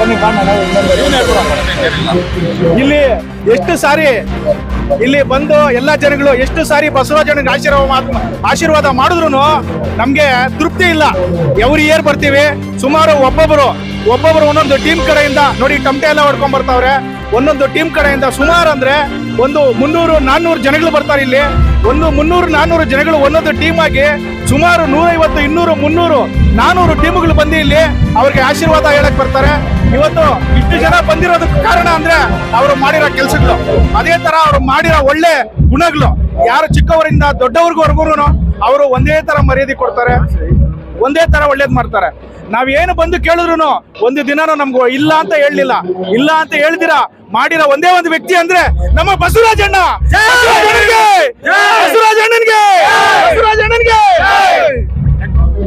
ಬನ್ನಿ ಕಾಣೋಣ. ಇಲ್ಲಿ ಎಷ್ಟು ಸಾರಿ ಇಲ್ಲಿ ಬಂದು ಎಲ್ಲಾ ಜನಗಳು ಎಷ್ಟು ಸಾರಿ ಬಸವರಾಜನಿಗೆ ಆಶೀರ್ವಾದ ಮಾಡಿದ್ರು ನಮ್ಗೆ ತೃಪ್ತಿ ಇಲ್ಲ. ಎವ್ರಿ ಇಯರ್ ಬರ್ತೀವಿ, ಸುಮಾರು ಒಬ್ಬೊಬ್ರು ಒಂದೊಂದು ಟೀಮ್ ಕಡೆಯಿಂದ ನೋಡಿ ಟಮಟೆ ಎಲ್ಲ ಹೊಡ್ಕೊಂಡ್ ಬರ್ತಾವ್ರೆ. ಒಂದೊಂದು ಟೀಮ್ ಕಡೆಯಿಂದ ಸುಮಾರು ಅಂದ್ರೆ ಒಂದು 300-400 ಜನಗಳು ಬರ್ತಾರೆ ಇಲ್ಲಿ. ಒಂದು 300-400 ಜನಗಳು ಒಂದೊಂದು ಟೀಮ್ ಆಗಿ ಸುಮಾರು 150, 200, 300, 400 ಟೀಮ್ಗಳು ಬಂದು ಇಲ್ಲಿ ಅವ್ರಿಗೆ ಆಶೀರ್ವಾದ ಹೇಳಕ್ ಬರ್ತಾರೆ. ಇವತ್ತು ಇಷ್ಟು ಜನ ಬಂದಿರೋದಕ್ಕೆ ಕಾರಣ ಅಂದ್ರೆ ಅವರು ಮಾಡಿರೋ ಕೆಲಸಗಳು, ಅದೇ ತರ ಅವ್ರು ಮಾಡಿರೋ ಒಳ್ಳೆ ಗುಣಗಳು. ಯಾರು ಚಿಕ್ಕವರಿಂದ ದೊಡ್ಡವ್ರಿಗೂ ಅವರು ಒಂದೇ ತರ ಮರ್ಯಾದೆ ಕೊಡ್ತಾರೆ, ಒಂದೇ ತರ ಒಳ್ಳೇದ್ ಮಾಡ್ತಾರೆ. ನಾವೇನು ಬಂದು ಕೇಳಿದ್ರು ಒಂದು ದಿನಾನು ನಮ್ಗೂ ಇಲ್ಲ ಅಂತ ಹೇಳಲಿಲ್ಲ. ಇಲ್ಲ ಅಂತ ಹೇಳ್ದಿರಾ ಮಾಡಿರೋ ಒಂದೇ ಒಂದು ವ್ಯಕ್ತಿ ಅಂದ್ರೆ ನಮ್ಮ ಬಸವರಾಜಣ್ಣ.